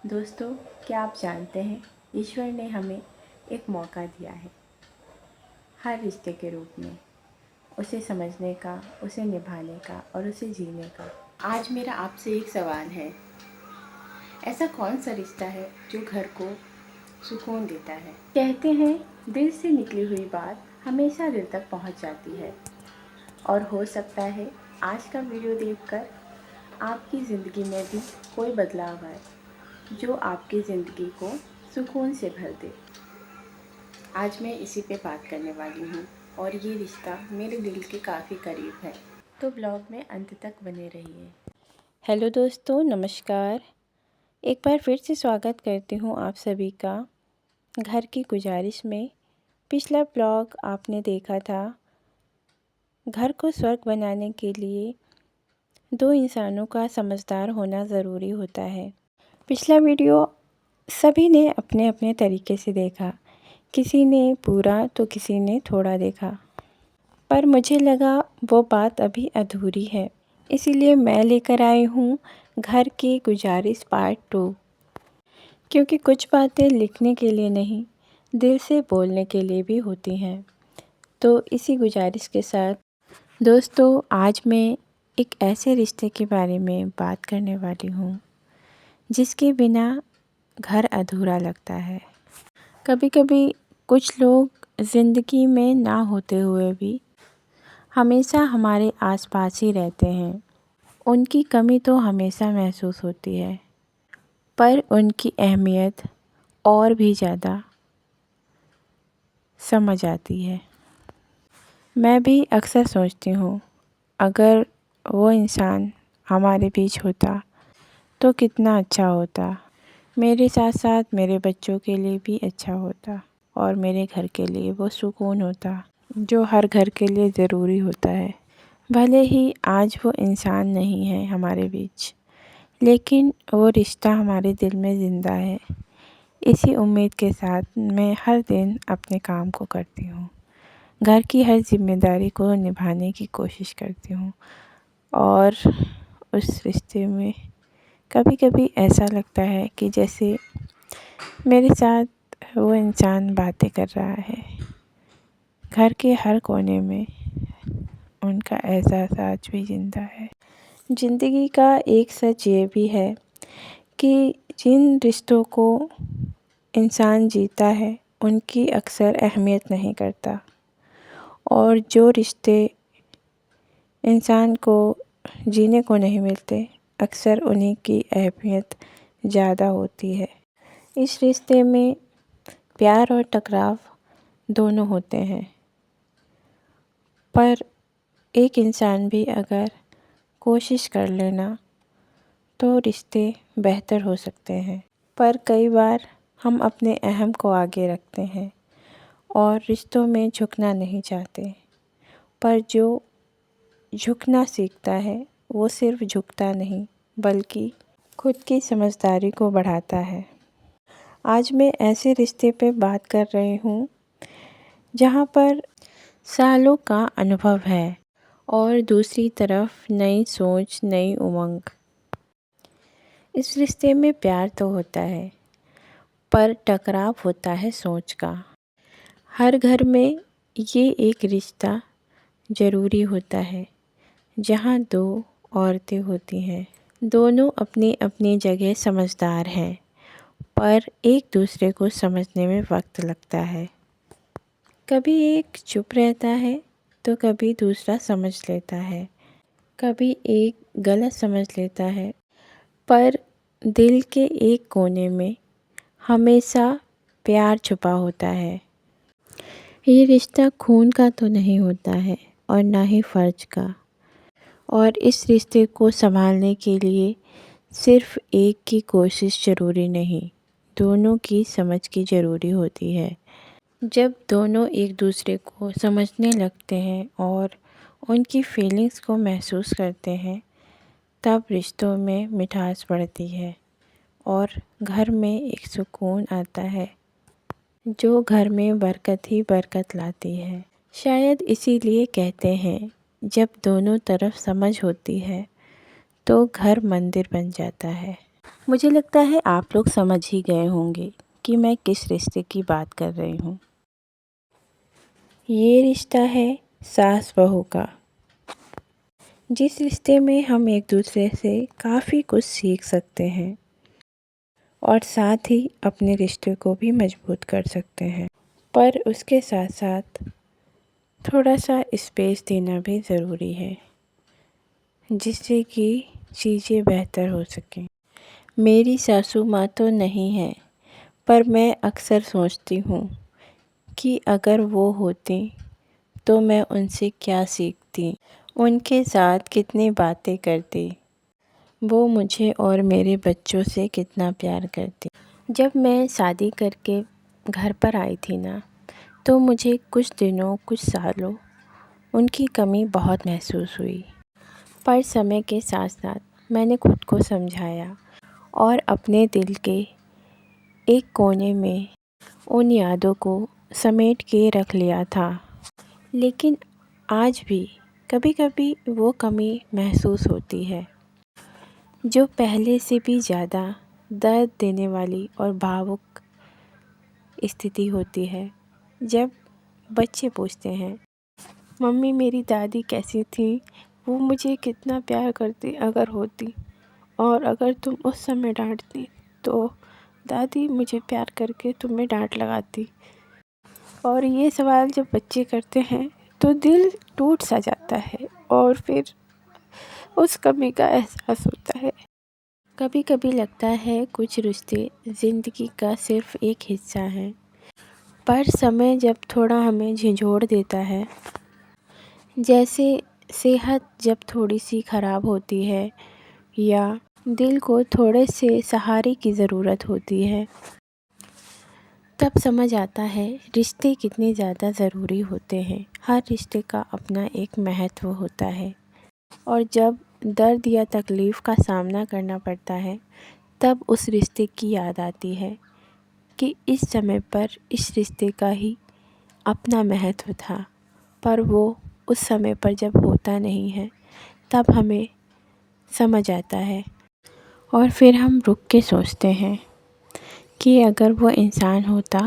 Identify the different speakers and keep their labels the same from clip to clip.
Speaker 1: दोस्तों, क्या आप जानते हैं ईश्वर ने हमें एक मौका दिया है हर रिश्ते के रूप में, उसे समझने का, उसे निभाने का और उसे जीने का। आज मेरा आपसे एक सवाल है, ऐसा कौन सा रिश्ता है जो घर को सुकून देता है? कहते हैं दिल से निकली हुई बात हमेशा दिल तक पहुंच जाती है, और हो सकता है आज का वीडियो देखकर आपकी ज़िंदगी में भी कोई बदलाव आए जो आपकी ज़िंदगी को सुकून से भर दे। आज मैं इसी पे बात करने वाली हूँ और ये रिश्ता मेरे दिल के काफ़ी करीब है, तो ब्लॉग में अंत तक बने रहिए। हेलो दोस्तों, नमस्कार। एक बार फिर से स्वागत करती हूँ आप सभी का घर की गुजारिश में। पिछला ब्लॉग आपने देखा था, घर को स्वर्ग बनाने के लिए दो इंसानों का समझदार होना ज़रूरी होता है। पिछला वीडियो सभी ने अपने अपने तरीके से देखा, किसी ने पूरा तो किसी ने थोड़ा देखा, पर मुझे लगा वो बात अभी अधूरी है, इसीलिए मैं लेकर आई हूँ घर की गुजारिश पार्ट 2। क्योंकि कुछ बातें लिखने के लिए नहीं, दिल से बोलने के लिए भी होती हैं। तो इसी गुजारिश के साथ दोस्तों, आज मैं एक ऐसे रिश्ते के बारे में बात करने वाली हूँ जिसके बिना घर अधूरा लगता है। कभी कभी कुछ लोग ज़िंदगी में ना होते हुए भी हमेशा हमारे आसपास ही रहते हैं। उनकी कमी तो हमेशा महसूस होती है, पर उनकी अहमियत और भी ज़्यादा समझ आती है। मैं भी अक्सर सोचती हूँ, अगर वो इंसान हमारे बीच होता तो कितना अच्छा होता। मेरे साथ साथ मेरे बच्चों के लिए भी अच्छा होता और मेरे घर के लिए वो सुकून होता जो हर घर के लिए ज़रूरी होता है। भले ही आज वो इंसान नहीं है हमारे बीच, लेकिन वो रिश्ता हमारे दिल में ज़िंदा है। इसी उम्मीद के साथ मैं हर दिन अपने काम को करती हूँ, घर की हर जिम्मेदारी को निभाने की कोशिश करती हूँ। और उस रिश्ते में कभी कभी ऐसा लगता है कि जैसे मेरे साथ वो इंसान बातें कर रहा है। घर के हर कोने में उनका एहसास आज भी ज़िंदा है। ज़िंदगी का एक सच ये भी है कि जिन रिश्तों को इंसान जीता है उनकी अक्सर अहमियत नहीं करता, और जो रिश्ते इंसान को जीने को नहीं मिलते अक्सर उन्हीं की अहमियत ज़्यादा होती है। इस रिश्ते में प्यार और टकराव दोनों होते हैं, पर एक इंसान भी अगर कोशिश कर लेना तो रिश्ते बेहतर हो सकते हैं। पर कई बार हम अपने अहम को आगे रखते हैं और रिश्तों में झुकना नहीं चाहते, पर जो झुकना सीखता है वो सिर्फ झुकता नहीं बल्कि खुद की समझदारी को बढ़ाता है। आज मैं ऐसे रिश्ते पे बात कर रही हूँ जहाँ पर सालों का अनुभव है और दूसरी तरफ नई सोच, नई उमंग। इस रिश्ते में प्यार तो होता है, पर टकराव होता है सोच का। हर घर में ये एक रिश्ता ज़रूरी होता है जहाँ दो औरतें होती हैं। दोनों अपनी अपनी जगह समझदार हैं, पर एक दूसरे को समझने में वक्त लगता है। कभी एक चुप रहता है तो कभी दूसरा समझ लेता है, कभी एक गलत समझ लेता है, पर दिल के एक कोने में हमेशा प्यार छुपा होता है। ये रिश्ता खून का तो नहीं होता है और ना ही फ़र्ज का, और इस रिश्ते को संभालने के लिए सिर्फ एक की कोशिश ज़रूरी नहीं, दोनों की समझ की ज़रूरी होती है। जब दोनों एक दूसरे को समझने लगते हैं और उनकी फीलिंग्स को महसूस करते हैं, तब रिश्तों में मिठास बढ़ती है और घर में एक सुकून आता है जो घर में बरकत ही बरकत लाती है। शायद इसीलिए कहते हैं, जब दोनों तरफ समझ होती है तो घर मंदिर बन जाता है। मुझे लगता है आप लोग समझ ही गए होंगे कि मैं किस रिश्ते की बात कर रही हूँ। ये रिश्ता है सास बहू का, जिस रिश्ते में हम एक दूसरे से काफ़ी कुछ सीख सकते हैं और साथ ही अपने रिश्ते को भी मजबूत कर सकते हैं। पर उसके साथ साथ थोड़ा सा स्पेस देना भी ज़रूरी है, जिससे कि चीज़ें बेहतर हो सकें। मेरी सासू माँ तो नहीं है, पर मैं अक्सर सोचती हूँ कि अगर वो होती तो मैं उनसे क्या सीखती, उनके साथ कितनी बातें करती, वो मुझे और मेरे बच्चों से कितना प्यार करती। जब मैं शादी करके घर पर आई थी ना, तो मुझे कुछ दिनों कुछ सालों उनकी कमी बहुत महसूस हुई। पर समय के साथ साथ मैंने खुद को समझाया और अपने दिल के एक कोने में उन यादों को समेट के रख लिया था। लेकिन आज भी कभी-कभी वो कमी महसूस होती है, जो पहले से भी ज़्यादा दर्द देने वाली और भावुक स्थिति होती है। जब बच्चे पूछते हैं, मम्मी मेरी दादी कैसी थी, वो मुझे कितना प्यार करती अगर होती, और अगर तुम उस समय डांटती तो दादी मुझे प्यार करके तुम्हें डांट लगाती। और ये सवाल जब बच्चे करते हैं तो दिल टूट सा जाता है और फिर उस कमी का एहसास होता है। कभी कभी लगता है कुछ रिश्ते ज़िंदगी का सिर्फ़ एक हिस्सा हैं, पर समय जब थोड़ा हमें झंझोड़ देता है, जैसे सेहत जब थोड़ी सी ख़राब होती है या दिल को थोड़े से सहारे की ज़रूरत होती है, तब समझ आता है रिश्ते कितने ज़्यादा ज़रूरी होते हैं। हर रिश्ते का अपना एक महत्व होता है, और जब दर्द या तकलीफ़ का सामना करना पड़ता है, तब उस रिश्ते की याद आती है कि इस समय पर इस रिश्ते का ही अपना महत्व था, पर वो उस समय पर जब होता नहीं है तब हमें समझ आता है। और फिर हम रुक के सोचते हैं कि अगर वो इंसान होता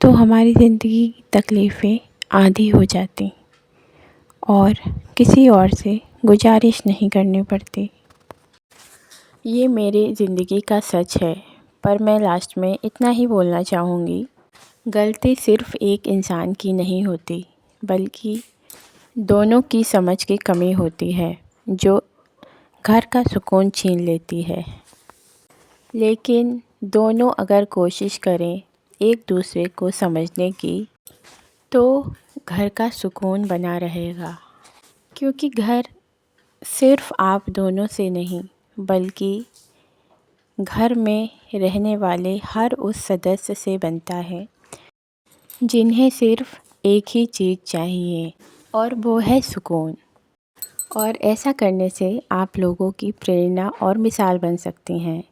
Speaker 1: तो हमारी ज़िंदगी की तकलीफ़ें आधी हो जाती और किसी और से गुजारिश नहीं करनी पड़ती। ये मेरी ज़िंदगी का सच है, पर मैं लास्ट में इतना ही बोलना चाहूँगी, गलती सिर्फ़ एक इंसान की नहीं होती, बल्कि दोनों की समझ की कमी होती है, जो घर का सुकून छीन लेती है। लेकिन दोनों अगर कोशिश करें एक दूसरे को समझने की, तो घर का सुकून बना रहेगा। क्योंकि घर सिर्फ़ आप दोनों से नहीं, बल्कि घर में रहने वाले हर उस सदस्य से बनता है, जिन्हें सिर्फ़ एक ही चीज़ चाहिए, और वो है सुकून। और ऐसा करने से आप लोगों की प्रेरणा और मिसाल बन सकती हैं।